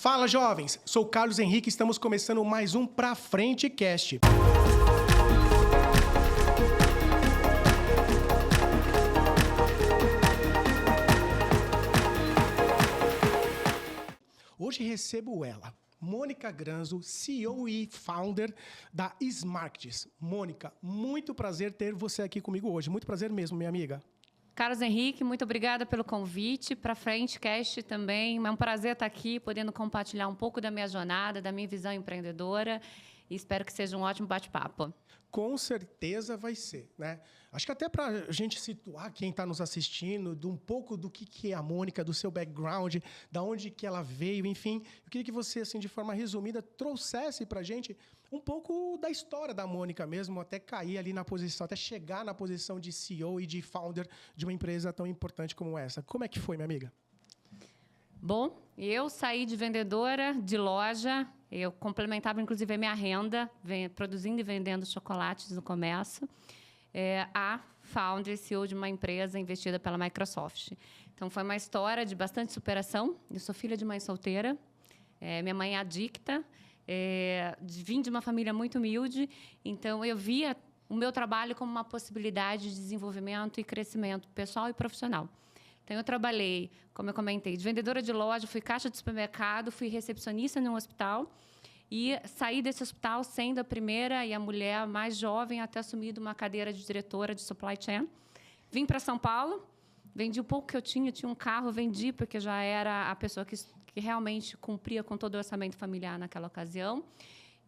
Fala, jovens! Sou Carlos Henrique e estamos começando mais um Pra Frente Cast. Hoje recebo ela, Mônica Granzo, CEO e founder da Smarkets. Mônica, muito prazer ter você aqui comigo hoje. Muito prazer mesmo, minha amiga. Carlos Henrique, muito obrigada pelo convite. Pra Frente Cast também. É um prazer estar aqui, podendo compartilhar um pouco da minha jornada, da minha visão empreendedora. E espero que seja um ótimo bate-papo. Com certeza vai ser, né? Acho que até para a gente situar quem está nos assistindo, de um pouco do que é a Mônica, do seu background, da onde que ela veio, enfim, eu queria que você, assim, de forma resumida, trouxesse para a gente um pouco da história da Mônica mesmo, até cair ali na posição, até chegar na posição de CEO e de founder de uma empresa tão importante como essa. Como é que foi, minha amiga? Bom, eu saí de vendedora de loja, eu complementava inclusive a minha renda, produzindo e vendendo chocolates no comércio, a founder e CEO de uma empresa investida pela Microsoft. Então, foi uma história de bastante superação. Eu sou filha de mãe solteira, minha mãe é adicta, vim de uma família muito humilde, então eu via o meu trabalho como uma possibilidade de desenvolvimento e crescimento pessoal e profissional. Então, eu trabalhei, como eu comentei, de vendedora de loja, fui caixa de supermercado, fui recepcionista num hospital e saí desse hospital sendo a primeira e a mulher mais jovem a ter assumido uma cadeira de diretora de supply chain. Vim para São Paulo, vendi o pouco que eu tinha um carro, vendi porque já era a pessoa que realmente cumpria com todo o orçamento familiar naquela ocasião.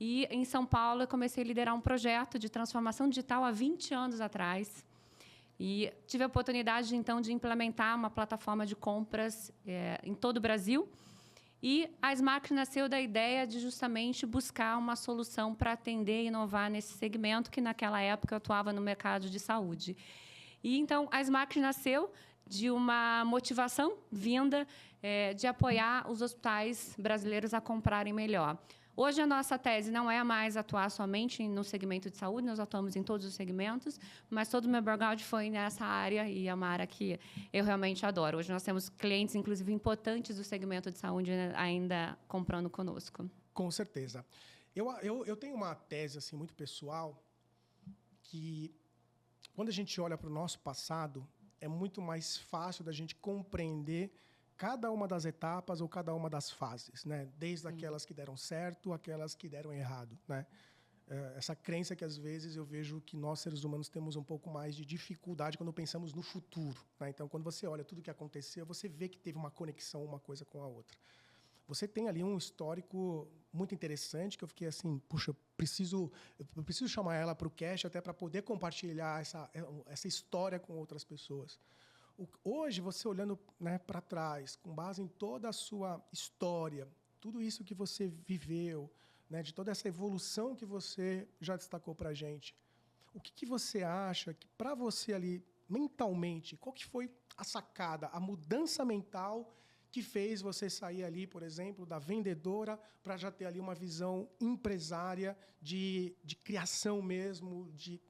E, em São Paulo, eu comecei a liderar um projeto de transformação digital há 20 anos atrás. E tive a oportunidade, então, de implementar uma plataforma de compras em todo o Brasil. E a Smarkets nasceu da ideia de justamente buscar uma solução para atender e inovar nesse segmento, que naquela época eu atuava no mercado de saúde. E, então, a Smarkets nasceu de uma motivação vinda de apoiar os hospitais brasileiros a comprarem melhor. Hoje, a nossa tese não é mais atuar somente no segmento de saúde, nós atuamos em todos os segmentos, mas todo o meu background foi nessa área e é uma área que eu realmente adoro. Hoje, nós temos clientes, inclusive, importantes do segmento de saúde ainda comprando conosco. Com certeza. Eu tenho uma tese assim, muito pessoal, que quando a gente olha para o nosso passado, é muito mais fácil da gente compreender cada uma das etapas ou cada uma das fases, né? Desde aquelas que deram certo, aquelas que deram errado, né? Essa crença que, às vezes, eu vejo que nós, seres humanos, temos um pouco mais de dificuldade quando pensamos no futuro, né? Então, quando você olha tudo o que aconteceu, você vê que teve uma conexão uma coisa com a outra. Você tem ali um histórico muito interessante, que eu fiquei assim, puxa, eu preciso chamar ela para o cast até para poder compartilhar essa história com outras pessoas. Hoje, você olhando, né, para trás, com base em toda a sua história, tudo isso que você viveu, né, de toda essa evolução que você já destacou para a gente, o que você acha que, para você ali, mentalmente, qual que foi a sacada, a mudança mental que fez você sair ali, por exemplo, da vendedora para já ter ali uma visão empresária de criação mesmo, de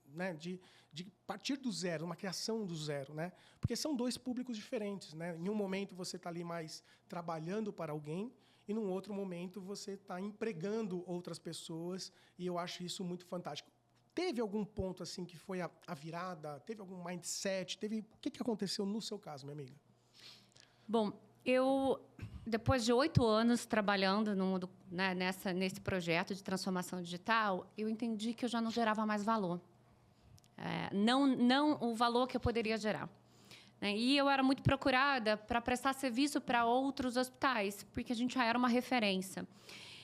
partir do zero, uma criação do zero, né? Porque são dois públicos diferentes, né? Em um momento você está ali mais trabalhando para alguém e num outro momento você está empregando outras pessoas, e eu acho isso muito fantástico. Teve algum ponto assim que foi a virada? Teve algum mindset? O que aconteceu no seu caso, minha amiga? Bom, eu, depois de 8 anos trabalhando nesse projeto de transformação digital, eu entendi que eu já não gerava mais valor. Não o valor que eu poderia gerar. E eu era muito procurada para prestar serviço para outros hospitais, porque a gente já era uma referência.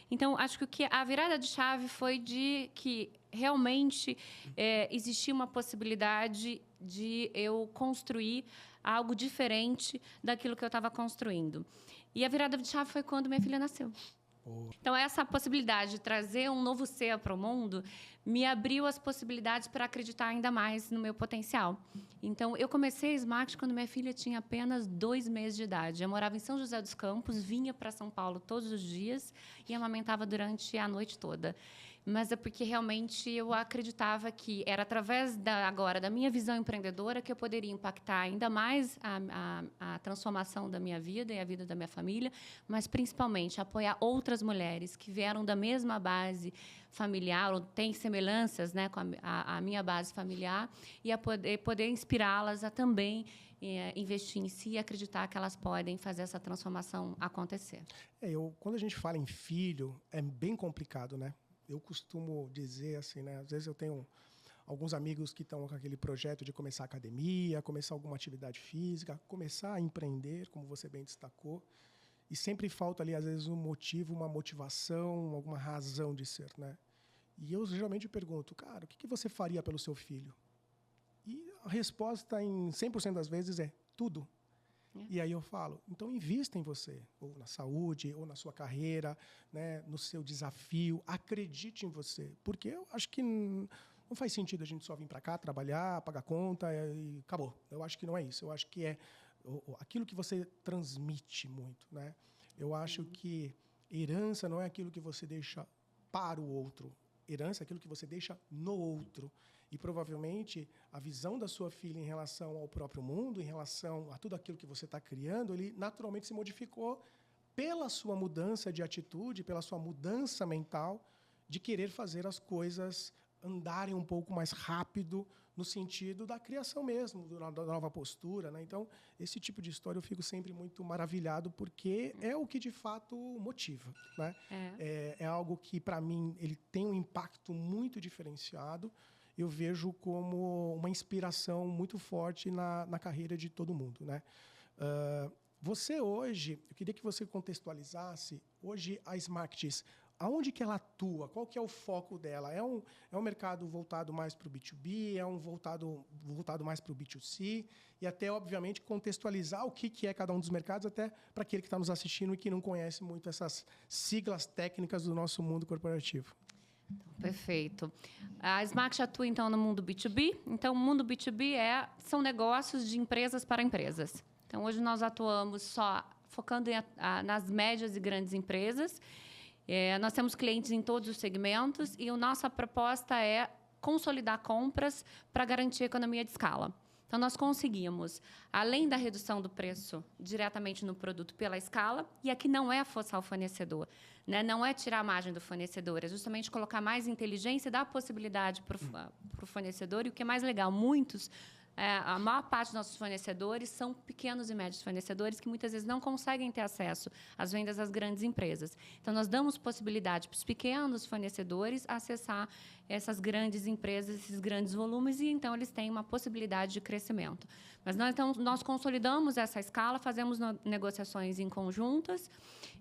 Então, acho que a virada de chave foi de que realmente existia uma possibilidade de eu construir algo diferente daquilo que eu estava construindo. E a virada de chave foi quando minha filha nasceu. Então, essa possibilidade de trazer um novo ser para o mundo me abriu as possibilidades para acreditar ainda mais no meu potencial. Então, eu comecei a Smart quando minha filha tinha apenas 2 meses de idade. Eu morava em São José dos Campos, vinha para São Paulo todos os dias e amamentava durante a noite toda. Mas é porque realmente eu acreditava que era através da minha visão empreendedora que eu poderia impactar ainda mais a transformação da minha vida e a vida da minha família, mas principalmente apoiar outras mulheres que vieram da mesma base familiar ou têm semelhanças, né, com a minha base familiar e a poder inspirá-las a também investir em si e acreditar que elas podem fazer essa transformação acontecer. Quando a gente fala em filho, é bem complicado, né? Eu costumo dizer assim, né? Às vezes eu tenho alguns amigos que estão com aquele projeto de começar academia, começar alguma atividade física, começar a empreender, como você bem destacou, e sempre falta ali, às vezes, um motivo, uma motivação, alguma razão de ser, né? E eu geralmente pergunto, cara, o que você faria pelo seu filho? E a resposta, em 100% das vezes, é tudo. E aí eu falo, então invista em você, ou na saúde, ou na sua carreira, né, no seu desafio, acredite em você. Porque eu acho que não faz sentido a gente só vir para cá, trabalhar, pagar conta e acabou. Eu acho que não é isso. Eu acho que é aquilo que você transmite muito, né? Eu acho que herança não é aquilo que você deixa para o outro. Herança é aquilo que você deixa no outro. E, provavelmente, a visão da sua filha em relação ao próprio mundo, em relação a tudo aquilo que você está criando, ele naturalmente se modificou pela sua mudança de atitude, pela sua mudança mental, de querer fazer as coisas andarem um pouco mais rápido no sentido da criação mesmo, da nova postura, né? Então, esse tipo de história eu fico sempre muito maravilhado, porque é o que, de fato, motiva, né? É algo que, para mim, ele tem um impacto muito diferenciado. Eu vejo como uma inspiração muito forte na carreira de todo mundo, né? Você hoje, eu queria que você contextualizasse, hoje a Smartx, aonde que ela atua? Qual que é o foco dela? É um mercado voltado mais para o B2B? É um voltado mais para o B2C? E até, obviamente, contextualizar o que é cada um dos mercados, até para aquele que está nos assistindo e que não conhece muito essas siglas técnicas do nosso mundo corporativo. Perfeito. A Smart atua, então, no mundo B2B. Então, o mundo B2B são negócios de empresas para empresas. Então, hoje nós atuamos só focando nas médias e grandes empresas. Nós temos clientes em todos os segmentos e a nossa proposta é consolidar compras para garantir a economia de escala. Então, nós conseguimos, além da redução do preço diretamente no produto pela escala, e aqui não é forçar o fornecedor, né? Não é tirar a margem do fornecedor, é justamente colocar mais inteligência e dar possibilidade para o fornecedor. E o que é mais legal, a maior parte dos nossos fornecedores são pequenos e médios fornecedores que muitas vezes não conseguem ter acesso às vendas das grandes empresas. Então, nós damos possibilidade para os pequenos fornecedores acessar essas grandes empresas, esses grandes volumes, e então eles têm uma possibilidade de crescimento. Mas nós consolidamos essa escala, fazemos negociações em conjuntas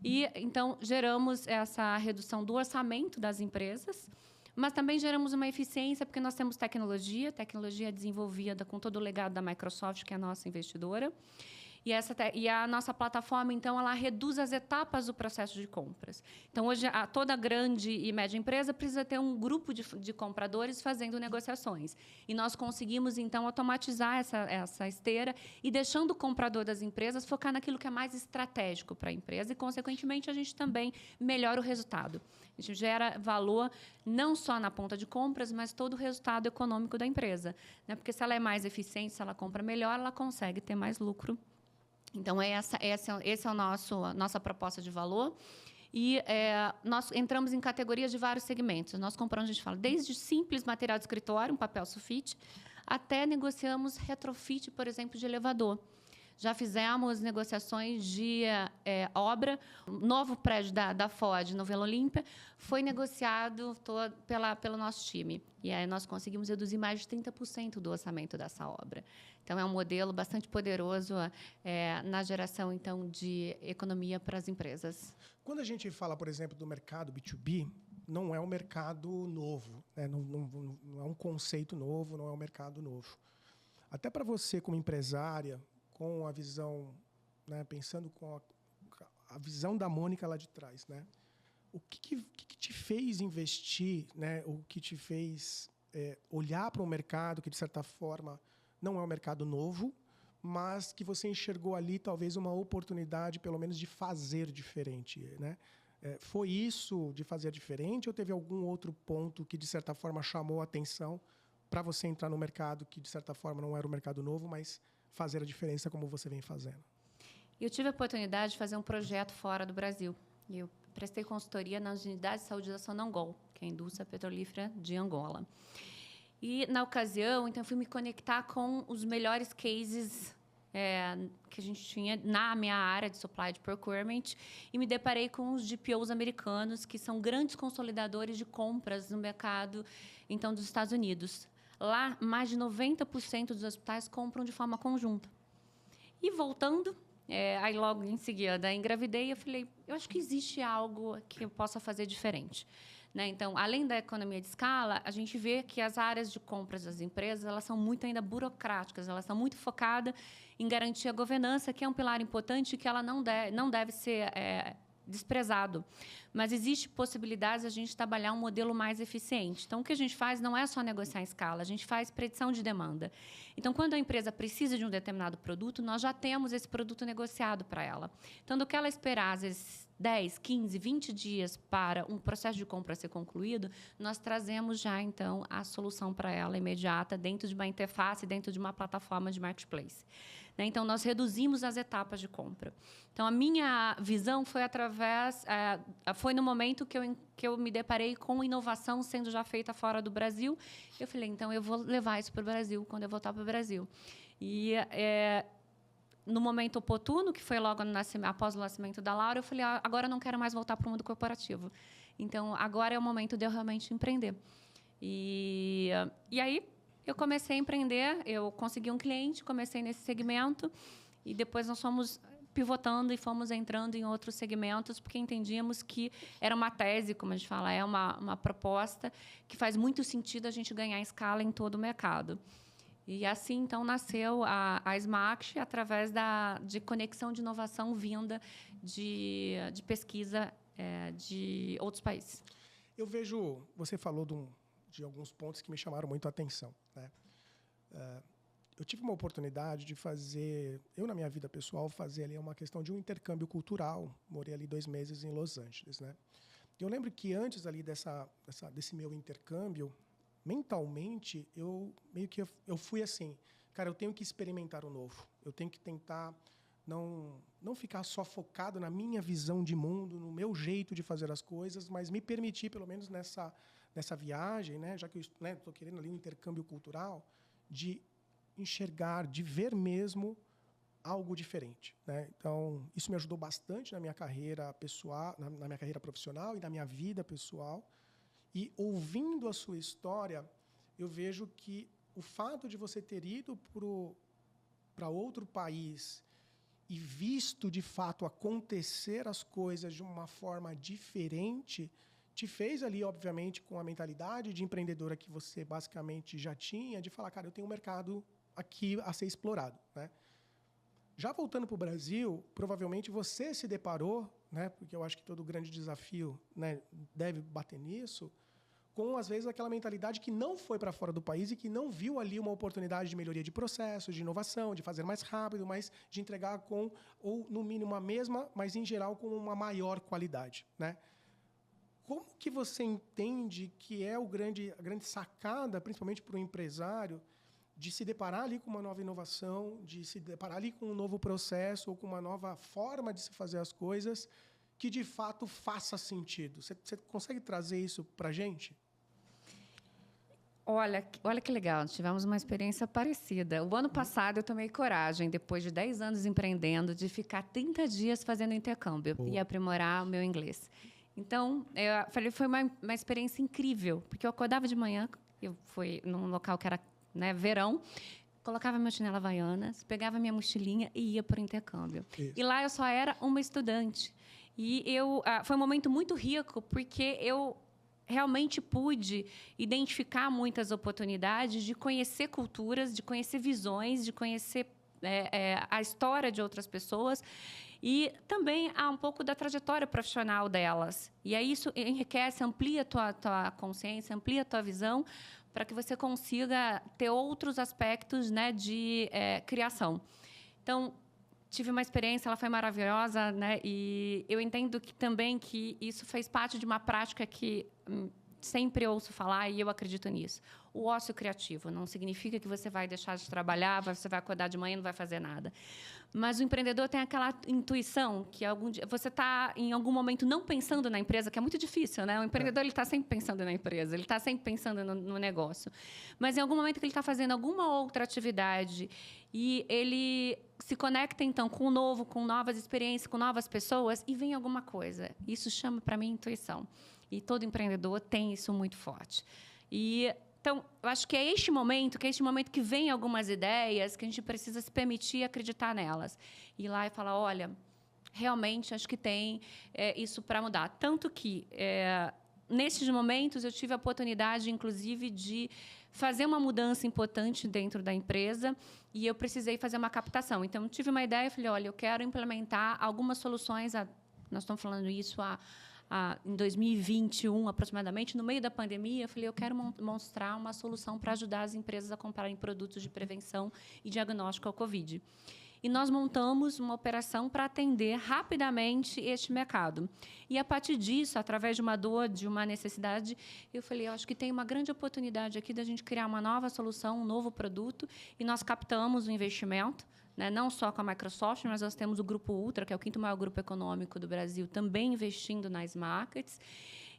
e então geramos essa redução do orçamento das empresas. Mas também geramos uma eficiência, porque nós temos tecnologia desenvolvida com todo o legado da Microsoft, que é a nossa investidora. E a nossa plataforma, então, ela reduz as etapas do processo de compras. Então, hoje, toda grande e média empresa precisa ter um grupo de compradores fazendo negociações. E nós conseguimos, então, automatizar essa esteira e deixando o comprador das empresas focar naquilo que é mais estratégico para a empresa e, consequentemente, a gente também melhora o resultado. A gente gera valor não só na ponta de compras, mas todo o resultado econômico da empresa, né? Porque se ela é mais eficiente, se ela compra melhor, ela consegue ter mais lucro. Então, esse é a nossa proposta de valor. E nós entramos em categorias de vários segmentos. Nós compramos, a gente fala, desde simples material de escritório, um papel sulfite, até negociamos retrofit, por exemplo, de elevador. Já fizemos negociações de obra. O novo prédio da Ford, no Vila Olímpia, foi negociado pelo nosso time. E aí nós conseguimos reduzir mais de 30% do orçamento dessa obra. Então, é um modelo bastante poderoso na geração, então, de economia para as empresas. Quando a gente fala, por exemplo, do mercado B2B, não é um mercado novo, né? Não é um conceito novo, não é um mercado novo. Até para você, como empresária, com a visão, né, pensando com a visão da Mônica lá de trás, né? o que te fez investir, né? O que te fez olhar para um mercado que, de certa forma, não é um mercado novo, mas que você enxergou ali talvez uma oportunidade, pelo menos, de fazer diferente, né? Foi isso de fazer diferente ou teve algum outro ponto que, de certa forma, chamou a atenção para você entrar no mercado que, de certa forma, não era um mercado novo, mas fazer a diferença como você vem fazendo? Eu tive a oportunidade de fazer um projeto fora do Brasil. Eu prestei consultoria na Unidade de Saúde da Sonangol, que é a indústria petrolífera de Angola. E, na ocasião, então, eu fui me conectar com os melhores cases que a gente tinha na minha área de supply de procurement e me deparei com os GPOs americanos, que são grandes consolidadores de compras no mercado, então, dos Estados Unidos. Lá, mais de 90% dos hospitais compram de forma conjunta. E, voltando, aí logo em seguida engravidei, eu falei, eu acho que existe algo que eu possa fazer diferente. Né? Então, além da economia de escala, a gente vê que as áreas de compras das empresas elas são muito ainda burocráticas, elas são muito focadas em garantir a governança, que é um pilar importante e que ela não deve ser desprezado. Mas existe possibilidades de a gente trabalhar um modelo mais eficiente. Então, o que a gente faz não é só negociar em escala, a gente faz predição de demanda. Então, quando a empresa precisa de um determinado produto, nós já temos esse produto negociado para ela. Então, do que ela esperar, às vezes, 10, 15, 20 dias para um processo de compra ser concluído, nós trazemos já, então, a solução para ela imediata dentro de uma interface, dentro de uma plataforma de marketplace. Então, nós reduzimos as etapas de compra. Então, a minha visão foi foi no momento que eu me deparei com inovação sendo já feita fora do Brasil. Eu falei, então, eu vou levar isso para o Brasil quando eu voltar para o Brasil. E no momento oportuno, que foi logo após o nascimento da Laura, eu falei, agora eu não quero mais voltar para o mundo corporativo. Então, agora é o momento de eu realmente empreender. E aí, eu comecei a empreender, eu consegui um cliente, comecei nesse segmento, e depois nós fomos pivotando e fomos entrando em outros segmentos, porque entendíamos que era uma tese, como a gente fala, é uma proposta que faz muito sentido a gente ganhar escala em todo o mercado. E assim, então, nasceu a Smacht através de conexão de inovação vinda de pesquisa de outros países. Eu vejo, você falou de alguns pontos que me chamaram muito a atenção, né? Eu tive uma oportunidade de fazer, na minha vida pessoal, fazer ali uma questão de um intercâmbio cultural. Morei ali 2 meses em Los Angeles, né? Eu lembro que antes ali desse meu intercâmbio, mentalmente, eu fui assim, cara, eu tenho que experimentar o novo. Eu tenho que tentar não ficar só focado na minha visão de mundo, no meu jeito de fazer as coisas, mas me permitir, pelo menos nessa viagem, né, já que eu estou querendo ali um intercâmbio cultural, de enxergar, de ver mesmo algo diferente, né? Então, isso me ajudou bastante na minha carreira pessoal, na minha carreira profissional e na minha vida pessoal. E, ouvindo a sua história, eu vejo que o fato de você ter ido para outro país e visto, de fato, acontecer as coisas de uma forma diferente, te fez ali, obviamente, com a mentalidade de empreendedora que você basicamente já tinha, de falar, cara, eu tenho um mercado aqui a ser explorado, né? Já voltando para o Brasil, provavelmente você se deparou, né, porque eu acho que todo grande desafio, né, deve bater nisso, com, às vezes, aquela mentalidade que não foi para fora do país e que não viu ali uma oportunidade de melhoria de processos, de inovação, de fazer mais rápido, mas de entregar com, ou no mínimo, a mesma, mas, em geral, com uma maior qualidade, né? Como que você entende que é a grande sacada, principalmente para o empresário, de se deparar ali com uma nova inovação, de se deparar ali com um novo processo ou com uma nova forma de se fazer as coisas que, de fato, faça sentido? Você consegue trazer isso para a gente? Olha que legal, tivemos uma experiência parecida. O ano passado eu tomei coragem, depois de 10 anos empreendendo, de ficar 30 dias fazendo intercâmbio e aprimorar o meu inglês. Então, eu falei, foi uma experiência incrível, porque eu acordava de manhã, eu fui num local que era, né, verão, colocava minha chinela havaianas, pegava minha mochilinha e ia para o intercâmbio. Isso. E lá eu só era uma estudante. E foi um momento muito rico, porque eu realmente pude identificar muitas oportunidades de conhecer culturas, de conhecer visões, de conhecer a história de outras pessoas e também há um pouco da trajetória profissional delas. E aí isso enriquece, amplia a tua consciência, amplia a tua visão para que você consiga ter outros aspectos, né, de criação. Então, tive uma experiência, ela foi maravilhosa, né? E eu entendo que também que isso fez parte de uma prática que sempre ouço falar e eu acredito nisso. O ócio criativo não significa que você vai deixar de trabalhar, você vai acordar de manhã e não vai fazer nada. Mas o empreendedor tem aquela intuição que algum dia você está em algum momento não pensando na empresa, que é muito difícil, né? O empreendedor ele está sempre pensando na empresa, ele está sempre pensando no negócio. Mas em algum momento que ele está fazendo alguma outra atividade e ele se conecta então com o novo, com novas experiências, com novas pessoas e vem alguma coisa. Isso chama para mim intuição. E todo empreendedor tem isso muito forte. Então, eu acho que é este momento que vem algumas ideias que a gente precisa se permitir acreditar nelas. Ir lá e falar, olha, realmente acho que tem isso para mudar. Tanto que, nesses momentos, eu tive a oportunidade, inclusive, de fazer uma mudança importante dentro da empresa e eu precisei fazer uma captação. Então, eu tive uma ideia e falei, olha, eu quero implementar algumas soluções. Nós estamos falando isso em 2021, aproximadamente, no meio da pandemia, eu falei, eu quero mostrar uma solução para ajudar as empresas a comprarem produtos de prevenção e diagnóstico ao Covid. E nós montamos uma operação para atender rapidamente este mercado. E, a partir disso, através de uma dor, de uma necessidade, eu falei, eu acho que tem uma grande oportunidade aqui da gente criar uma nova solução, um novo produto, e nós captamos o investimento, né, não só com a Microsoft, mas nós temos o Grupo Ultra, que é o 5º maior grupo econômico do Brasil, também investindo nas markets.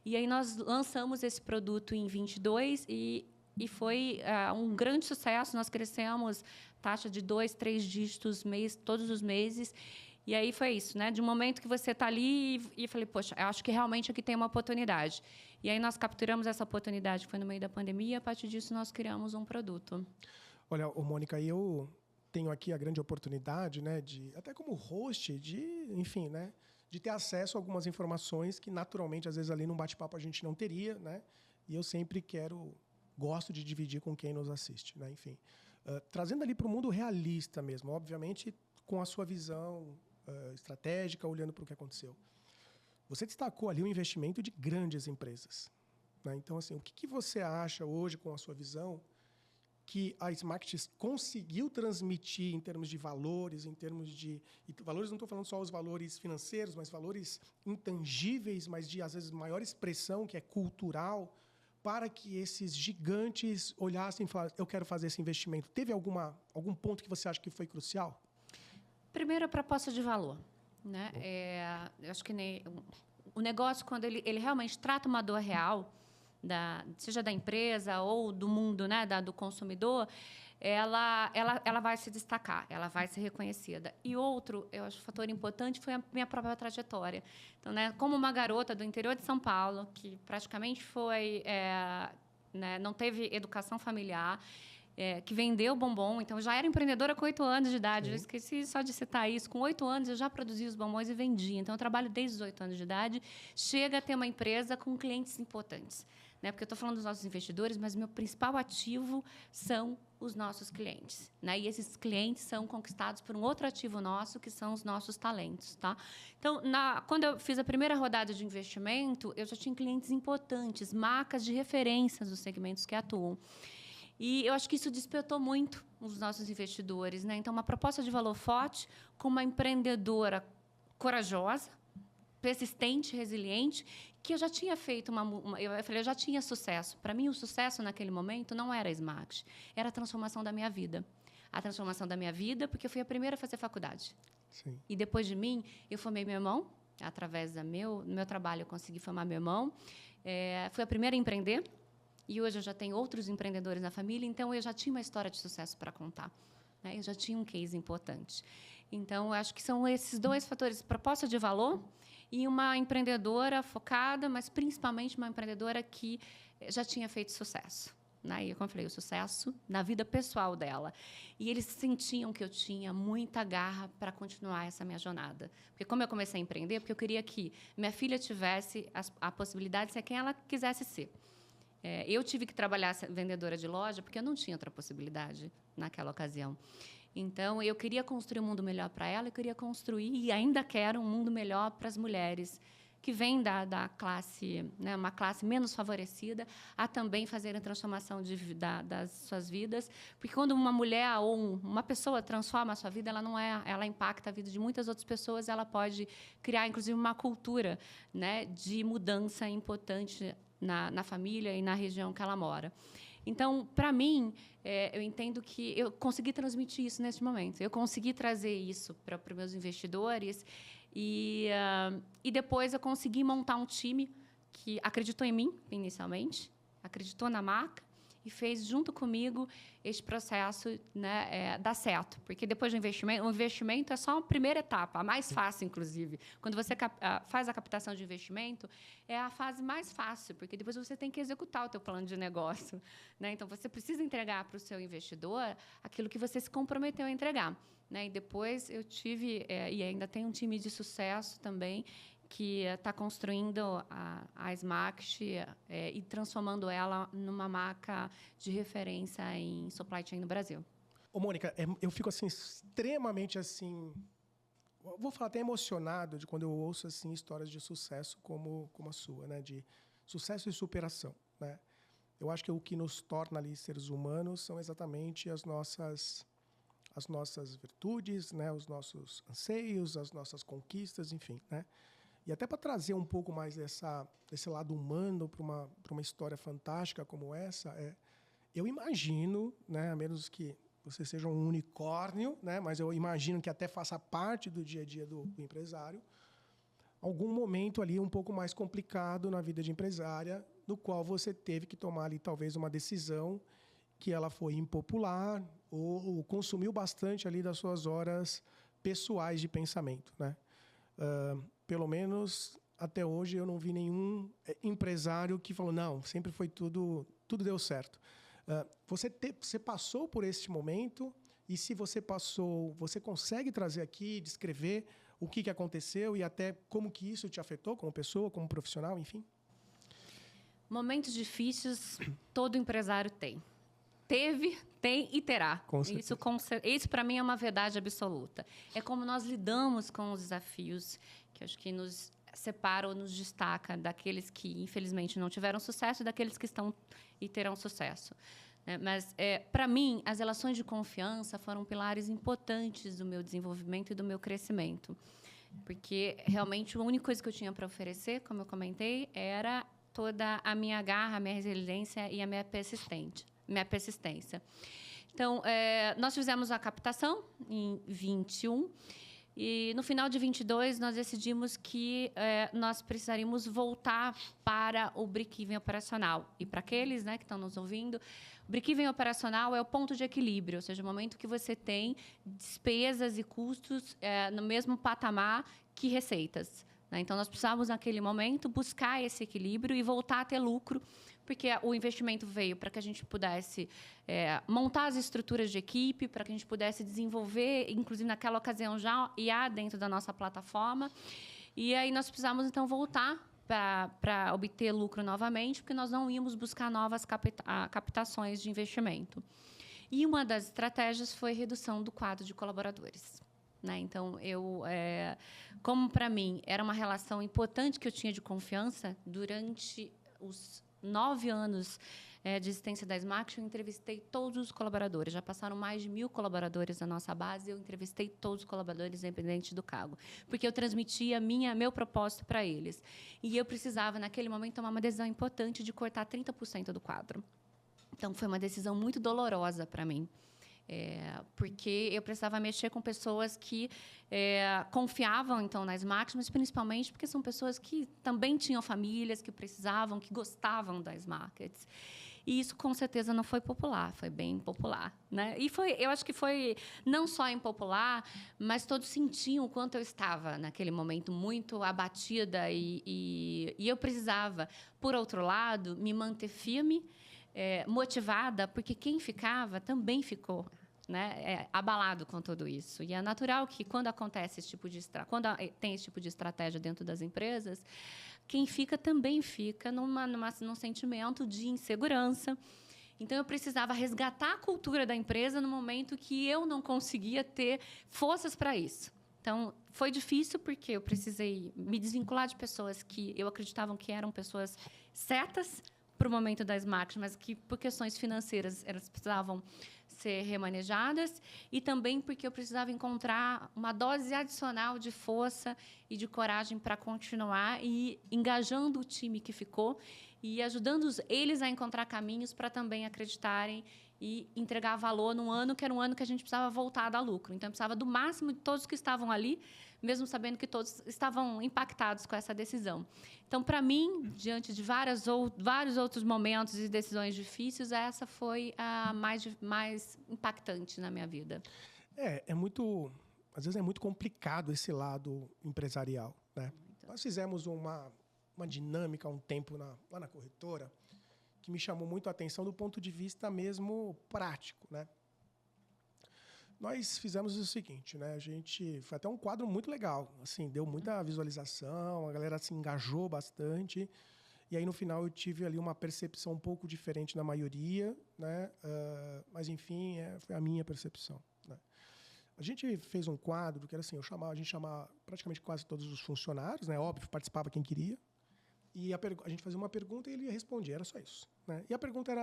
E aí nós lançamos esse produto em 22 e foi um grande sucesso. Nós crescemos taxa de 2, 3 dígitos todos os meses. E aí foi isso, né? De um momento que você está ali e falei, poxa, eu acho que realmente aqui tem uma oportunidade. E aí nós capturamos essa oportunidade, que foi no meio da pandemia, e a partir disso nós criamos um produto. Olha, Mônica, eu tenho aqui a grande oportunidade, né, até como host, enfim, né, de ter acesso a algumas informações que, naturalmente, às vezes, ali num bate-papo a gente não teria, né? E eu sempre gosto de dividir com quem nos assiste, né? Enfim, trazendo ali para o mundo realista mesmo, obviamente, com a sua visão estratégica, olhando para o que aconteceu. Você destacou ali o investimento de grandes empresas, né? Então, assim, o que você acha hoje, com a sua visão, que a Smarketing conseguiu transmitir em termos de valores, valores, não estou falando só os valores financeiros, mas valores intangíveis, mas de, às vezes, maior expressão, que é cultural, para que esses gigantes olhassem e falassem, eu quero fazer esse investimento. Teve algum ponto que você acha que foi crucial? Primeiro, a proposta de valor, né? Eu acho que o negócio, quando ele realmente trata uma dor real, seja da empresa ou do mundo, né, do consumidor, ela vai se destacar, ela vai ser reconhecida. E outro, eu acho, fator importante foi a minha própria trajetória. Então, né, como uma garota do interior de São Paulo, que praticamente não teve educação familiar, que vendeu bombom, então já era empreendedora com 8 anos de idade. Sim. Eu esqueci só de citar isso. Com 8 anos, eu já produzia os bombons e vendia. Então, eu trabalho desde os 8 anos de idade. Chega a ter uma empresa com clientes importantes. Né? Porque eu estou falando dos nossos investidores, mas meu principal ativo são os nossos clientes. Né? E esses clientes são conquistados por um outro ativo nosso, que são os nossos talentos. Tá? Então, quando eu fiz a primeira rodada de investimento, eu já tinha clientes importantes, marcas de referência dos segmentos que atuam. E eu acho que isso despertou muito os nossos investidores, né? Então, uma proposta de valor forte, com uma empreendedora corajosa, persistente, resiliente, que eu já tinha feito eu já tinha sucesso. Para mim, o sucesso naquele momento não era a Smart, era a transformação da minha vida. A transformação da minha vida, porque eu fui a primeira a fazer faculdade. Sim. E depois de mim, eu formei meu irmão, através do meu trabalho, eu consegui formar meu irmão. Fui a primeira a empreender. E hoje eu já tenho outros empreendedores na família, então eu já tinha uma história de sucesso para contar. Né? Eu já tinha um case importante. Então, eu acho que são esses 2 fatores, proposta de valor e uma empreendedora focada, mas principalmente uma empreendedora que já tinha feito sucesso. Né? E, como eu falei, o sucesso na vida pessoal dela. E eles sentiam que eu tinha muita garra para continuar essa minha jornada. Porque, como eu comecei a empreender, porque eu queria que minha filha tivesse a possibilidade de ser quem ela quisesse ser. Eu tive que trabalhar vendedora de loja porque eu não tinha outra possibilidade naquela ocasião. Então, eu queria construir um mundo melhor para ela, eu queria construir e ainda quero um mundo melhor para as mulheres que vêm da classe, né, uma classe menos favorecida, a também fazerem a transformação das suas vidas, porque quando uma mulher ou uma pessoa transforma a sua vida, ela impacta a vida de muitas outras pessoas, ela pode criar, inclusive, uma cultura, né, de mudança importante na família e na região que ela mora. Então, para mim, eu entendo que eu consegui transmitir isso nesse momento. Eu consegui trazer isso para os meus investidores e depois eu consegui montar um time que acreditou em mim, inicialmente, acreditou na marca e fez, junto comigo, esse processo, né, dar certo. Porque depois do investimento, o investimento é só a primeira etapa, a mais fácil, inclusive. Quando você faz a captação de investimento, é a fase mais fácil, porque depois você tem que executar o teu plano de negócio, né? Então, você precisa entregar para o seu investidor aquilo que você se comprometeu a entregar, né? E depois eu tive, e ainda tem um time de sucesso também, que está construindo a Smaxt e transformando ela numa marca de referência em supply chain no Brasil. Ô, Mônica, eu fico assim, extremamente assim, vou falar até emocionado de quando eu ouço assim, histórias de sucesso como a sua, né? De sucesso e superação, né? Eu acho que o que nos torna ali seres humanos são exatamente as nossas virtudes, né? Os nossos anseios, as nossas conquistas, enfim, né? E até para trazer um pouco mais desse lado humano para uma história fantástica como essa, eu imagino, né, a menos que você seja um unicórnio, né, mas eu imagino que até faça parte do dia a dia do empresário, algum momento ali um pouco mais complicado na vida de empresária, no qual você teve que tomar ali talvez uma decisão que ela foi impopular ou consumiu bastante ali das suas horas pessoais de pensamento, né? Pelo menos até hoje eu não vi nenhum empresário que falou não, sempre foi tudo deu certo. Você passou por esse momento e se você passou, você consegue trazer aqui, descrever o que aconteceu e até como que isso te afetou como pessoa, como profissional, enfim? Momentos difíceis todo empresário tem. Teve, tem e terá. Isso para mim é uma verdade absoluta. É como nós lidamos com os desafios que acho que nos separa ou nos destaca daqueles que, infelizmente, não tiveram sucesso e daqueles que estão e terão sucesso. Mas, para mim, as relações de confiança foram pilares importantes do meu desenvolvimento e do meu crescimento. Porque, realmente, a única coisa que eu tinha para oferecer, como eu comentei, era toda a minha garra, a minha resiliência e a minha persistência. Então, nós fizemos a captação em 21 e, no final de 22, nós decidimos que nós precisaríamos voltar para o break-even operacional. E, para aqueles, né, que estão nos ouvindo, o break-even operacional é o ponto de equilíbrio, ou seja, o momento que você tem despesas e custos no mesmo patamar que receitas. Então, nós precisávamos, naquele momento, buscar esse equilíbrio e voltar a ter lucro, porque o investimento veio para que a gente pudesse montar as estruturas de equipe, para que a gente pudesse desenvolver, inclusive, naquela ocasião, já IA dentro da nossa plataforma. E aí nós precisávamos, então, voltar para obter lucro novamente, porque nós não íamos buscar novas captações de investimento. E uma das estratégias foi a redução do quadro de colaboradores. Então, como para mim era uma relação importante que eu tinha de confiança, durante os 9 anos de existência da Smaxt, eu entrevistei todos os colaboradores. Já passaram mais de 1.000 colaboradores na nossa base, eu entrevistei todos os colaboradores, independente do cargo, porque eu transmitia meu propósito para eles. E eu precisava, naquele momento, tomar uma decisão importante de cortar 30% do quadro. Então, foi uma decisão muito dolorosa para mim. Porque eu precisava mexer com pessoas que confiavam, então, na Smaxt, mas principalmente porque são pessoas que também tinham famílias, que precisavam, que gostavam da Smaxt. E isso, com certeza, não foi popular, foi bem impopular, né? E eu acho que foi não só impopular, mas todos sentiam o quanto eu estava, naquele momento, muito abatida e eu precisava, por outro lado, me manter firme, motivada, porque quem ficava também ficou, né, abalado com tudo isso. E é natural que, quando acontece quando tem esse tipo de estratégia dentro das empresas, quem fica também fica num sentimento de insegurança Então, eu precisava resgatar a cultura da empresa no momento que eu não conseguia ter forças para isso. Então, foi difícil porque eu precisei me desvincular de pessoas que eu acreditava que eram pessoas certas para o momento das máquinas, mas que, por questões financeiras, elas precisavam ser remanejadas, e também porque eu precisava encontrar uma dose adicional de força e de coragem para continuar e engajando o time que ficou e ajudando eles a encontrar caminhos para também acreditarem e entregar valor num ano que era um ano que a gente precisava voltar a dar lucro. Então, eu precisava do máximo de todos que estavam ali, mesmo sabendo que todos estavam impactados com essa decisão. Então, para mim, diante de vários outros momentos e decisões difíceis, essa foi a mais impactante na minha vida. Às vezes é muito complicado esse lado empresarial, né? Nós fizemos uma dinâmica há um tempo lá na corretora que me chamou muito a atenção do ponto de vista mesmo prático, né? Nós fizemos o seguinte, né? Foi até um quadro muito legal, assim, deu muita visualização, a galera se engajou bastante, e aí no final eu tive ali uma percepção um pouco diferente da maioria, né? Mas enfim, foi a minha percepção, né? A gente fez um quadro que era assim, a gente chamava praticamente quase todos os funcionários, né? Óbvio, participava quem queria. E a gente fazia uma pergunta e ele respondia, era só isso, né? E a pergunta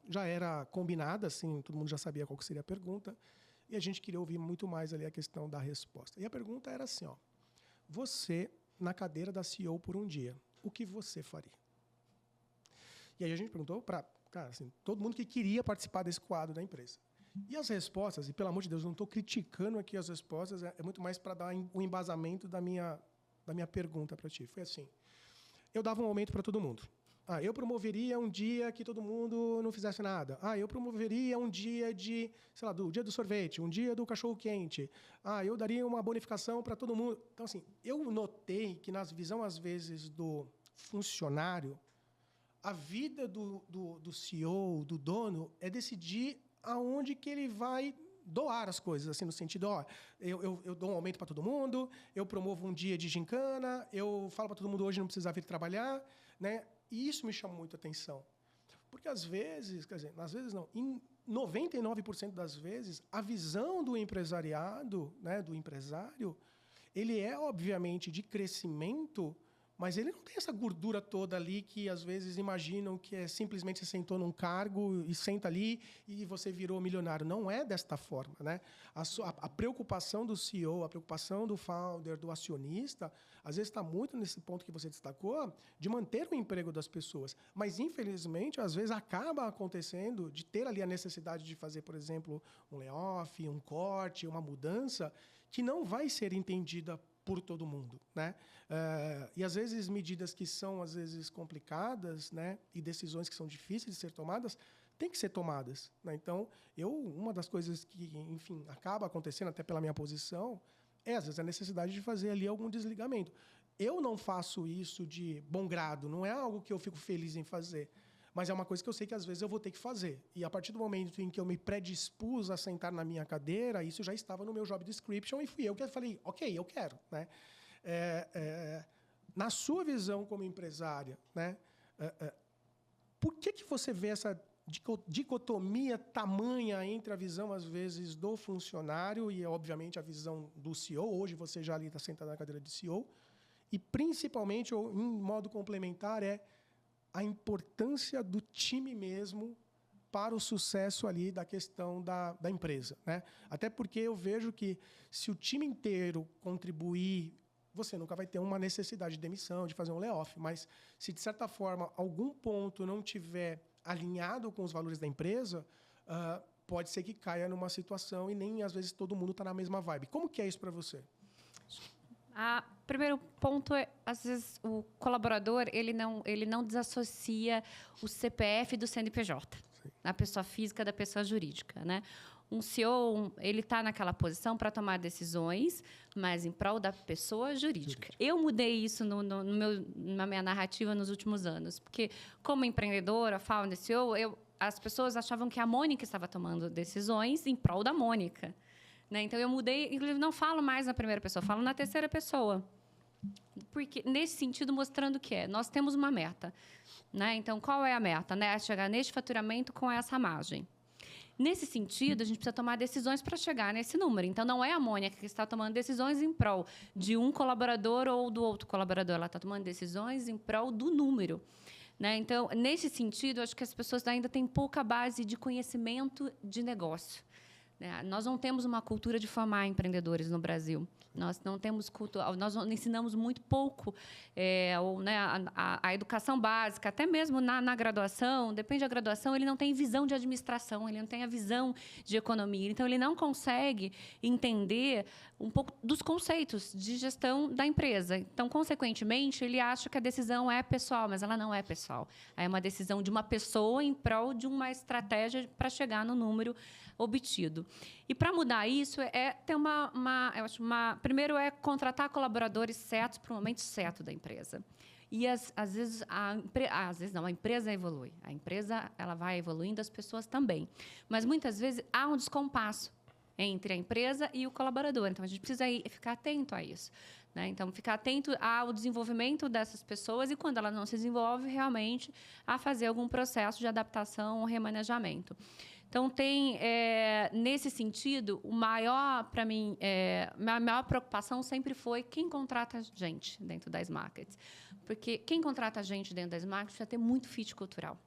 já era combinada, assim, todo mundo já sabia qual que seria a pergunta, e a gente queria ouvir muito mais ali a questão da resposta. E a pergunta era assim, você, na cadeira da CEO por um dia, o que você faria? E aí a gente perguntou para, assim, todo mundo que queria participar desse quadro da empresa. E as respostas, e pelo amor de Deus, não estou criticando aqui as respostas, é muito mais para dar o embasamento da minha pergunta para ti. Foi assim. Eu dava um aumento para todo mundo. Eu promoveria um dia que todo mundo não fizesse nada. Eu promoveria um dia do dia do sorvete, um dia do cachorro-quente. Eu daria uma bonificação para todo mundo. Então, assim, eu notei que na visão, às vezes, do funcionário, a vida do CEO, do dono, é decidir aonde que ele vai doar as coisas, assim, no sentido, eu dou um aumento para todo mundo, eu promovo um dia de gincana, eu falo para todo mundo hoje não precisa vir trabalhar, né? E isso me chamou muito a atenção. Porque às vezes não, em 99% das vezes, a visão do empresariado, né, do empresário, ele é, obviamente, de crescimento, mas ele não tem essa gordura toda ali que, às vezes, imaginam que é simplesmente você sentou num cargo e senta ali e você virou milionário. Não é desta forma, né? A preocupação do CEO, a preocupação do founder, do acionista, às vezes está muito nesse ponto que você destacou, de manter o emprego das pessoas. Mas, infelizmente, às vezes acaba acontecendo de ter ali a necessidade de fazer, por exemplo, um layoff, um corte, uma mudança, que não vai ser entendida por todo mundo, né? E às vezes medidas que são às vezes complicadas, né? E decisões que são difíceis de ser tomadas têm que ser tomadas, né? Então, uma das coisas que, enfim, acaba acontecendo até pela minha posição às vezes a necessidade de fazer ali algum desligamento. Eu não faço isso de bom grado, não é algo que eu fico feliz em fazer. Mas é uma coisa que eu sei que, às vezes, eu vou ter que fazer. E, a partir do momento em que eu me predispus a sentar na minha cadeira, isso já estava no meu job description e fui eu que falei, ok, eu quero, né? Na sua visão como empresária, né? Por que você vê essa dicotomia tamanha entre a visão, às vezes, do funcionário e, obviamente, a visão do CEO? Hoje você já ali está sentado na cadeira de CEO. E, principalmente, ou em modo complementar, a importância do time mesmo para o sucesso ali da questão da empresa, né? Até porque eu vejo que se o time inteiro contribuir, você nunca vai ter uma necessidade de demissão, de fazer um layoff. Mas se, de certa forma, algum ponto não tiver alinhado com os valores da empresa, pode ser que caia numa situação e nem, às vezes, todo mundo está na mesma vibe. Como que é isso para você? Primeiro ponto é, às vezes, o colaborador ele não desassocia o CPF do CNPJ, Sim. A pessoa física da pessoa jurídica, né? Um CEO, ele está naquela posição para tomar decisões, mas em prol da pessoa jurídica. Eu mudei isso na minha narrativa nos últimos anos, porque, como empreendedora, founder, CEO, as pessoas achavam que a Mônica estava tomando decisões em prol da Mônica. Né? Então, eu mudei, inclusive, não falo mais na primeira pessoa, falo na terceira pessoa. Porque, nesse sentido, mostrando que nós temos uma meta. Né? Então, qual é a meta? Né? É chegar neste faturamento com essa margem. Nesse sentido, a gente precisa tomar decisões para chegar nesse número. Então, não é a Mônica que está tomando decisões em prol de um colaborador ou do outro colaborador. Ela está tomando decisões em prol do número. Né? Então, nesse sentido, acho que as pessoas ainda têm pouca base de conhecimento de negócio. Né? Nós não temos uma cultura de formar empreendedores no Brasil. Nós não temos cultura, nós ensinamos muito pouco, né, a educação básica, até mesmo na graduação, depende da graduação, ele não tem visão de administração, ele não tem a visão de economia, então ele não consegue entender um pouco dos conceitos de gestão da empresa. Então, consequentemente, ele acha que a decisão é pessoal, mas ela não é pessoal. É uma decisão de uma pessoa em prol de uma estratégia para chegar no número obtido. E para mudar isso é ter primeiro é contratar colaboradores certos para o momento certo da empresa. E às vezes a empresa evolui. A empresa ela vai evoluindo, as pessoas também. Mas muitas vezes há um descompasso entre a empresa e o colaborador. Então a gente precisa ficar atento a isso. Né? Então, ficar atento ao desenvolvimento dessas pessoas e, quando ela não se desenvolve, realmente a fazer algum processo de adaptação ou remanejamento. Então, nesse sentido, para mim, a maior preocupação sempre foi quem contrata a gente dentro da Smarkets. Porque quem contrata a gente dentro da Smarkets precisa ter muito fit cultural.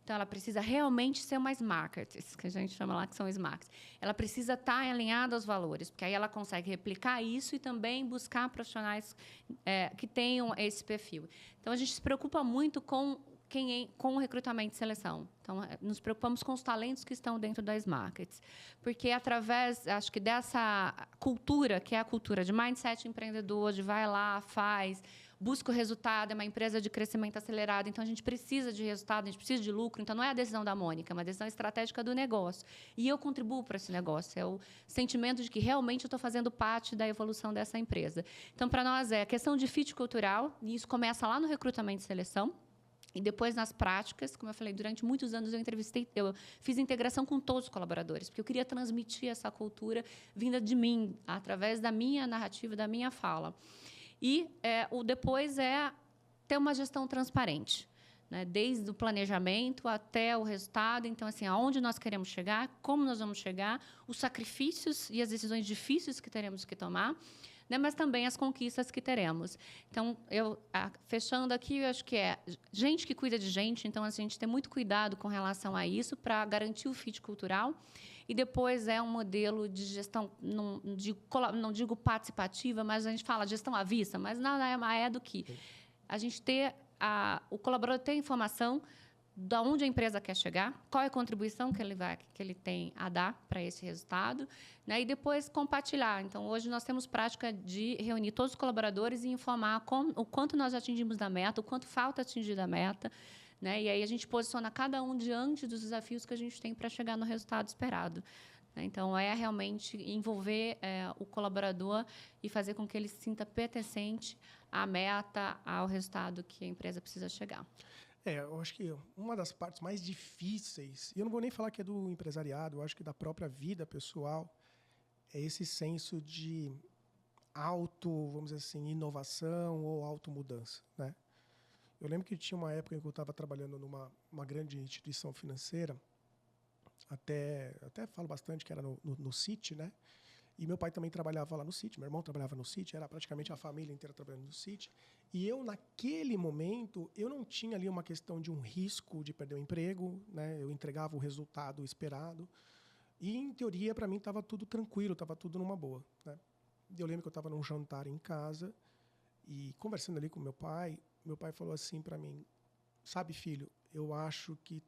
Então, ela precisa realmente ser uma Smarkets, que a gente chama lá que são Smarkets. Ela precisa estar alinhada aos valores, porque aí ela consegue replicar isso e também buscar profissionais que tenham esse perfil. Então, a gente se preocupa muito com o recrutamento e seleção. Então, nos preocupamos com os talentos que estão dentro das Smarkets. Porque, através, acho que dessa cultura, que é a cultura de mindset empreendedor, de vai lá, faz, busca o resultado, é uma empresa de crescimento acelerado, então a gente precisa de resultado, a gente precisa de lucro, então não é a decisão da Mônica, é uma decisão estratégica do negócio. E eu contribuo para esse negócio, é o sentimento de que realmente eu estou fazendo parte da evolução dessa empresa. Então, para nós, é a questão de fit cultural, e isso começa lá no recrutamento e seleção. E depois, nas práticas, como eu falei, durante muitos anos eu fiz integração com todos os colaboradores, porque eu queria transmitir essa cultura vinda de mim, através da minha narrativa, da minha fala. E o depois é ter uma gestão transparente, né? Desde o planejamento até o resultado. Então, assim, aonde nós queremos chegar, como nós vamos chegar, os sacrifícios e as decisões difíceis que teremos que tomar, né, mas também as conquistas que teremos. Então, fechando aqui, eu acho que gente que cuida de gente, então, a gente tem muito cuidado com relação a isso para garantir o fit cultural. E depois é um modelo de gestão, não digo participativa, mas a gente fala gestão à vista, mas nada mais do que a gente ter o colaborador ter informação de onde a empresa quer chegar, qual é a contribuição que ele tem a dar para esse resultado, né? E depois compartilhar. Então, hoje nós temos prática de reunir todos os colaboradores e informar o quanto nós atingimos da meta, o quanto falta atingir da meta, né? E aí a gente posiciona cada um diante dos desafios que a gente tem para chegar no resultado esperado. Então, realmente envolver o colaborador e fazer com que ele se sinta pertencente à meta, ao resultado que a empresa precisa chegar. Eu acho que uma das partes mais difíceis, e eu não vou nem falar que é do empresariado, eu acho que da própria vida pessoal, é esse senso de vamos dizer assim, inovação ou automudança, né? Eu lembro que tinha uma época em que eu estava trabalhando numa grande instituição financeira, até falo bastante que era no Citi, né? E meu pai também trabalhava lá no Citi, meu irmão trabalhava no Citi, era praticamente a família inteira trabalhando no Citi. E eu, naquele momento, eu não tinha ali uma questão de um risco de perder o emprego, né? Eu entregava o resultado esperado. E, em teoria, para mim, estava tudo tranquilo, estava tudo numa boa, né? Eu lembro que eu estava num jantar em casa e, conversando ali com meu pai falou assim para mim, sabe, filho, eu acho que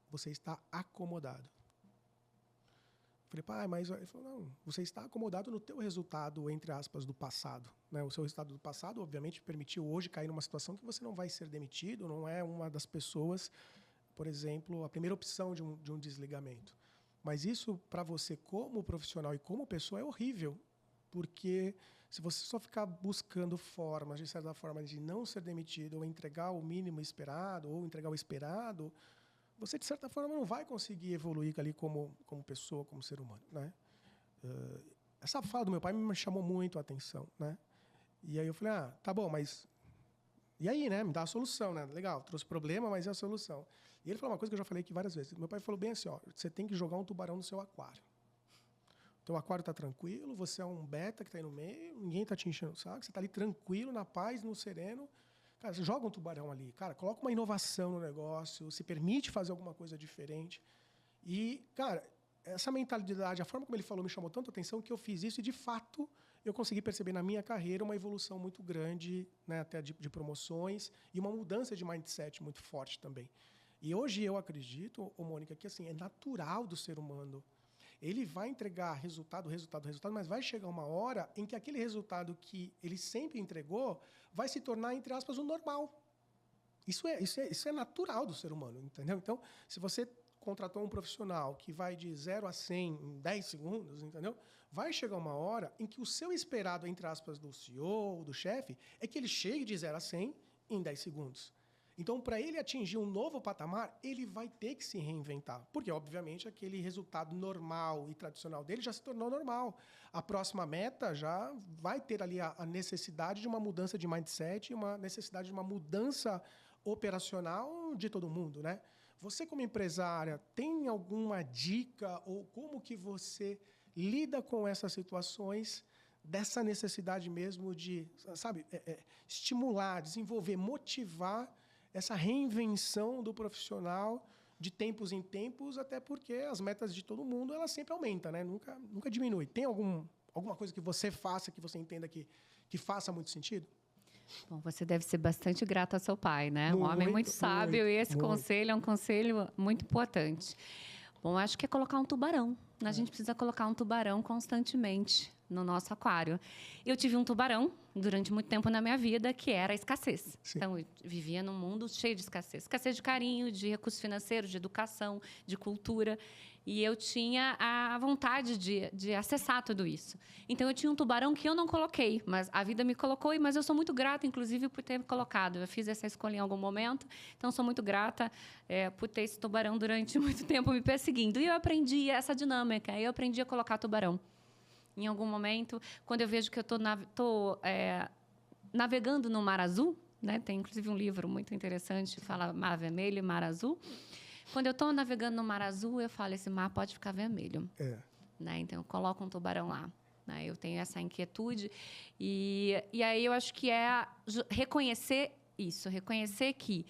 você está acomodado. Falei, pai, mas... Ele falou, não, você está acomodado no teu resultado, entre aspas, do passado, né? O seu resultado do passado, obviamente, permitiu hoje cair numa situação que você não vai ser demitido, não é uma das pessoas, por exemplo, a primeira opção de um desligamento. Mas isso, para você como profissional e como pessoa, é horrível, porque se você só ficar buscando formas, de certa forma, de não ser demitido ou entregar o mínimo esperado ou entregar o esperado, você, de certa forma, não vai conseguir evoluir ali como pessoa, como ser humano, né? Essa fala do meu pai me chamou muito a atenção, né? E aí eu falei, tá bom, mas... E aí, né? Me dá a solução, né? Legal, trouxe problema, mas é a solução. E ele falou uma coisa que eu já falei aqui várias vezes. Meu pai falou bem assim, você tem que jogar um tubarão no seu aquário. O teu aquário está tranquilo, você é um beta que está aí no meio, ninguém está te enchendo o saco, você está ali tranquilo, na paz, no sereno. Cara, você joga um tubarão ali, cara, coloca uma inovação no negócio, se permite fazer alguma coisa diferente. E, cara, essa mentalidade, a forma como ele falou, me chamou tanto a atenção que eu fiz isso e, de fato, eu consegui perceber na minha carreira uma evolução muito grande, né, até de promoções e uma mudança de mindset muito forte também. E hoje eu acredito, Mônica, que assim, é natural do ser humano. Ele vai entregar resultado, mas vai chegar uma hora em que aquele resultado que ele sempre entregou vai se tornar, entre aspas, o normal. Isso é natural do ser humano, entendeu? Então, se você contratou um profissional que vai de 0 a 100 em 10 segundos, entendeu? Vai chegar uma hora em que o seu esperado, entre aspas, do CEO, do chefe, é que ele chegue de 0 a 100 em 10 segundos. Então, para ele atingir um novo patamar, ele vai ter que se reinventar. Porque, obviamente, aquele resultado normal e tradicional dele já se tornou normal. A próxima meta já vai ter ali a necessidade de uma mudança de mindset, uma necessidade de uma mudança operacional de todo mundo, né? Você, como empresária, tem alguma dica ou como que você lida com essas situações dessa necessidade mesmo de, sabe, estimular, desenvolver, motivar essa reinvenção do profissional de tempos em tempos, até porque as metas de todo mundo elas sempre aumentam, né? Nunca diminui. Tem alguma coisa que você faça, que você entenda que faça muito sentido? Bom, você deve ser bastante grato ao seu pai, né? Um homem muito sábio, e esse conselho é um conselho muito importante. Bom, acho que é colocar um tubarão. A gente precisa colocar um tubarão constantemente no nosso aquário. Eu tive um tubarão durante muito tempo na minha vida, que era a escassez. Sim. Então, eu vivia num mundo cheio de escassez. Escassez de carinho, de recursos financeiros, de educação, de cultura. E eu tinha a vontade de acessar tudo isso. Então, eu tinha um tubarão que eu não coloquei, mas a vida me colocou, mas eu sou muito grata, inclusive, por ter me colocado. Eu fiz essa escolha em algum momento, então sou muito grata por ter esse tubarão durante muito tempo me perseguindo. E eu aprendi essa dinâmica, eu aprendi a colocar tubarão. Em algum momento, quando eu vejo que eu estou navegando no Mar Azul, né? Tem, inclusive, um livro muito interessante que fala Mar Vermelho e Mar Azul. Quando eu estou navegando no Mar Azul, eu falo, esse mar pode ficar vermelho. Né? Então, eu coloco um tubarão lá. Né? Eu tenho essa inquietude. E aí, eu acho que é reconhecer isso. Reconhecer que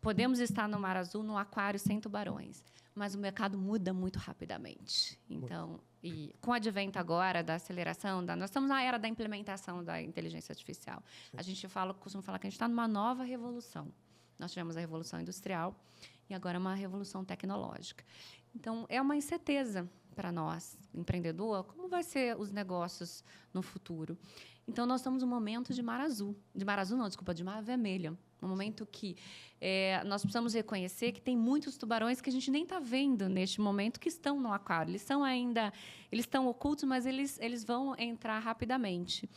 podemos estar no Mar Azul, num aquário sem tubarões. Mas o mercado muda muito rapidamente. Então, e com o advento agora da aceleração, nós estamos na era da implementação da inteligência artificial. A gente costuma falar que a gente está numa nova revolução. Nós tivemos a revolução industrial e agora uma revolução tecnológica. Então, é uma incerteza para nós, empreendedor, como vai ser os negócios no futuro. Então, nós estamos num momento de mar azul. De mar azul, não, desculpa, de mar vermelho. Um momento que nós precisamos reconhecer que tem muitos tubarões que a gente nem está vendo neste momento que estão no aquário. Eles estão ocultos, mas eles vão entrar rapidamente.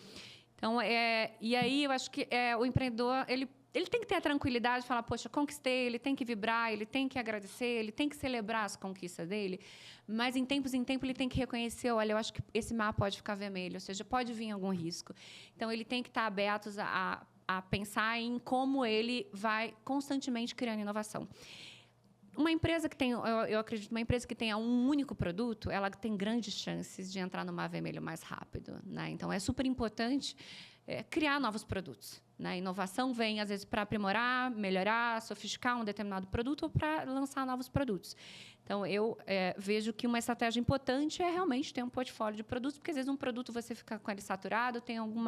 Então, e aí eu acho que o empreendedor ele tem que ter a tranquilidade de falar, poxa, conquistei, ele tem que vibrar, ele tem que agradecer, ele tem que celebrar as conquistas dele, mas, em tempos ele tem que reconhecer, olha, eu acho que esse mar pode ficar vermelho, ou seja, pode vir algum risco. Então, ele tem que estar aberto a pensar em como ele vai constantemente criando inovação. Uma empresa que tem, eu acredito, uma empresa que tenha um único produto, ela tem grandes chances de entrar no mar vermelho mais rápido, né? Então, é super importante criar novos produtos. Né? Inovação vem, às vezes, para aprimorar, melhorar, sofisticar um determinado produto ou para lançar novos produtos. Então, eu vejo que uma estratégia importante é realmente ter um portfólio de produtos, porque, às vezes, um produto você fica com ele saturado, tem algum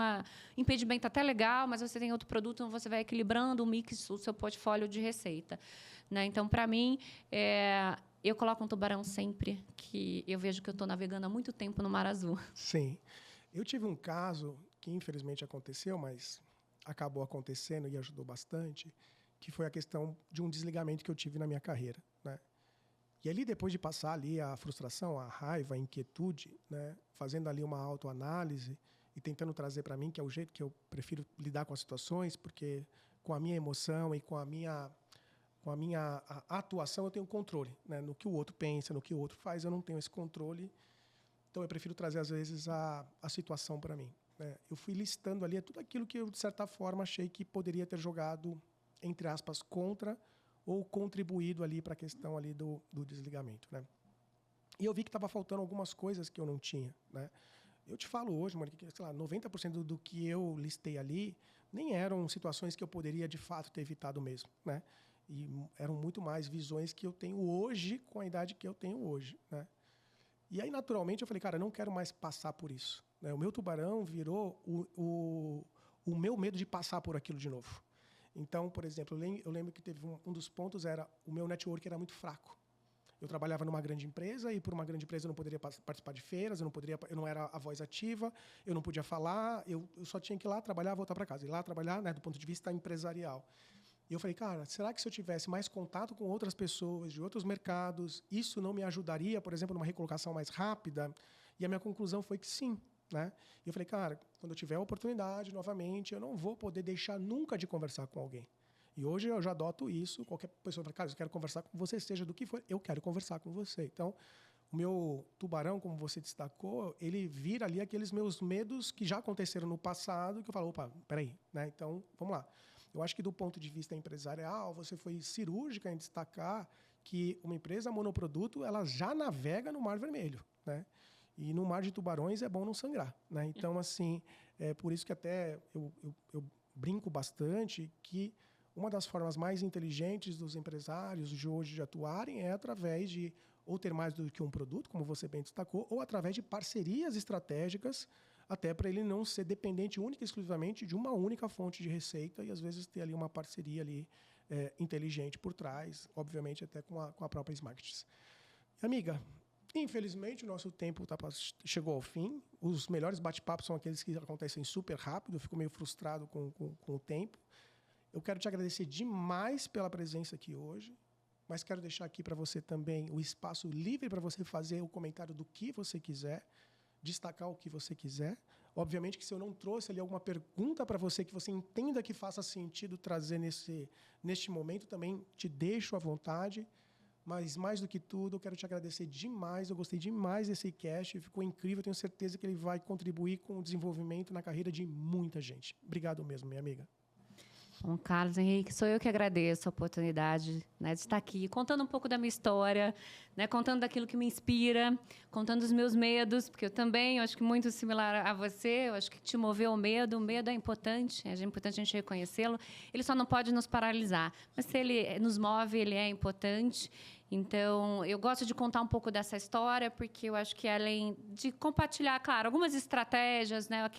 impedimento até legal, mas você tem outro produto, você vai equilibrando o mix, o seu portfólio de receita. Né? Então, para mim, eu coloco um tubarão sempre que eu vejo que eu estou navegando há muito tempo no Mar Azul. Sim. Eu tive um caso que, infelizmente, aconteceu, mas acabou acontecendo e ajudou bastante, que foi a questão de um desligamento que eu tive na minha carreira, né? E ali, depois de passar ali a frustração, a raiva, a inquietude, né, fazendo ali uma autoanálise e tentando trazer para mim, que é o jeito que eu prefiro lidar com as situações, porque com a minha emoção e com a minha atuação eu tenho controle, né? No que o outro pensa, no que o outro faz, eu não tenho esse controle. Então, eu prefiro trazer, às vezes, a situação para mim. né, eu fui listando ali tudo aquilo que eu, de certa forma, achei que poderia ter jogado, entre aspas, contra ou contribuído ali para a questão ali do desligamento, né? E eu vi que estava faltando algumas coisas que eu não tinha, né? Eu te falo hoje, Monique, que, sei lá, 90% do que eu listei ali nem eram situações que eu poderia, de fato, ter evitado mesmo, né? E eram muito mais visões que eu tenho hoje com a idade que eu tenho hoje, né? E aí, naturalmente, eu falei, cara, eu não quero mais passar por isso, né? O meu tubarão virou o meu medo de passar por aquilo de novo. Então, por exemplo, eu lembro que teve um dos pontos era o meu network era muito fraco. Eu trabalhava numa grande empresa e por uma grande empresa eu não poderia participar de feiras, eu não era a voz ativa, eu não podia falar, eu só tinha que ir lá trabalhar, voltar para casa. Ir lá trabalhar, né, do ponto de vista empresarial. E eu falei, cara, será que se eu tivesse mais contato com outras pessoas de outros mercados, isso não me ajudaria, por exemplo, numa recolocação mais rápida? E a minha conclusão foi que sim, né? E eu falei, cara, quando eu tiver a oportunidade novamente, eu não vou poder deixar nunca de conversar com alguém. E hoje eu já adoto isso. Qualquer pessoa fala, cara, eu quero conversar com você, seja do que for, eu quero conversar com você. Então, o meu tubarão, como você destacou, ele vira ali aqueles meus medos que já aconteceram no passado, que eu falo, opa, peraí, né? Então, vamos lá. Eu acho que do ponto de vista empresarial, você foi cirúrgica em destacar que uma empresa monoproduto, ela já navega no Mar Vermelho, né? E no mar de tubarões é bom não sangrar, né? Então, assim, é por isso que até eu brinco bastante que uma das formas mais inteligentes dos empresários de hoje de atuarem é através de ou ter mais do que um produto, como você bem destacou, ou através de parcerias estratégicas, até para ele não ser dependente única e exclusivamente de uma única fonte de receita e, às vezes, ter ali uma parceria ali, inteligente por trás, obviamente até com a própria Smart's. Amiga, infelizmente, o nosso tempo chegou ao fim. Os melhores bate-papos são aqueles que acontecem super rápido, eu fico meio frustrado com o tempo. Eu quero te agradecer demais pela presença aqui hoje, mas quero deixar aqui para você também o espaço livre para você fazer o comentário do que você quiser, destacar o que você quiser. Obviamente que se eu não trouxe ali alguma pergunta para você que você entenda que faça sentido trazer neste momento, também te deixo à vontade. Mas, mais do que tudo, eu quero te agradecer demais. Eu gostei demais desse cast, ficou incrível. Eu tenho certeza que ele vai contribuir com o desenvolvimento na carreira de muita gente. Obrigado mesmo, minha amiga. Bom, Carlos Henrique, sou eu que agradeço a oportunidade, né, de estar aqui, contando um pouco da minha história, né, contando daquilo que me inspira, contando os meus medos, porque eu também, eu acho que muito similar a você, eu acho que te moveu o medo é importante a gente reconhecê-lo, ele só não pode nos paralisar, mas se ele nos move, ele é importante. Então, eu gosto de contar um pouco dessa história, porque eu acho que, além de compartilhar, claro, algumas estratégias, né,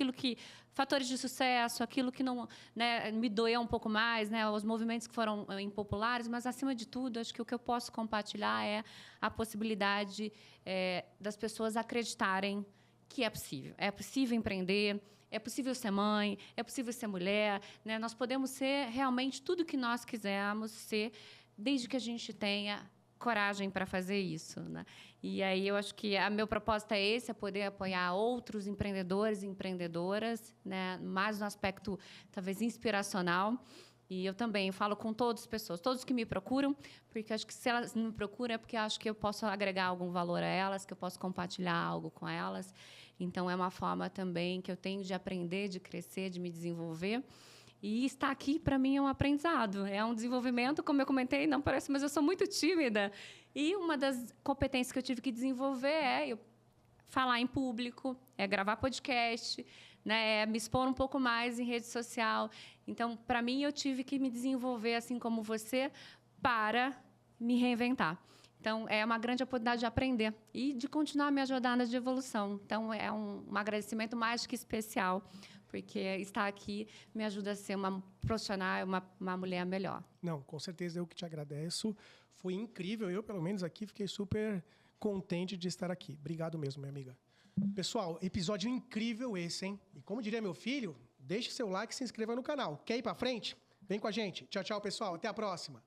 fatores de sucesso, aquilo que não, né, me doeu um pouco mais, né, os movimentos que foram impopulares, mas, acima de tudo, acho que o que eu posso compartilhar é a possibilidade das pessoas acreditarem que é possível. É possível empreender, é possível ser mãe, é possível ser mulher, né? Nós podemos ser realmente tudo o que nós quisermos ser, desde que a gente tenha coragem para fazer isso, né? E aí eu acho que meu propósito é esse, é poder apoiar outros empreendedores e empreendedoras, né? Mais no aspecto talvez inspiracional. E eu também falo com todas as pessoas, todos que me procuram, porque acho que se elas me procuram é porque acho que eu posso agregar algum valor a elas, que eu posso compartilhar algo com elas. Então é uma forma também que eu tenho de aprender, de crescer, de me desenvolver. E estar aqui, para mim, é um aprendizado, é um desenvolvimento, como eu comentei, não parece, mas eu sou muito tímida. E uma das competências que eu tive que desenvolver é falar em público, é gravar podcast, né, é me expor um pouco mais em rede social. Então, para mim, eu tive que me desenvolver, assim como você, para me reinventar. Então, é uma grande oportunidade de aprender e de continuar a minha jornada de evolução. Então, é um agradecimento mais que especial, porque estar aqui me ajuda a ser uma profissional, uma mulher melhor. Não, com certeza eu que te agradeço. Foi incrível. Eu, pelo menos aqui, fiquei super contente de estar aqui. Obrigado mesmo, minha amiga. Pessoal, episódio incrível esse, hein? E como diria meu filho, deixe seu like e se inscreva no canal. Quer ir pra frente? Vem com a gente. Tchau, tchau, pessoal. Até a próxima.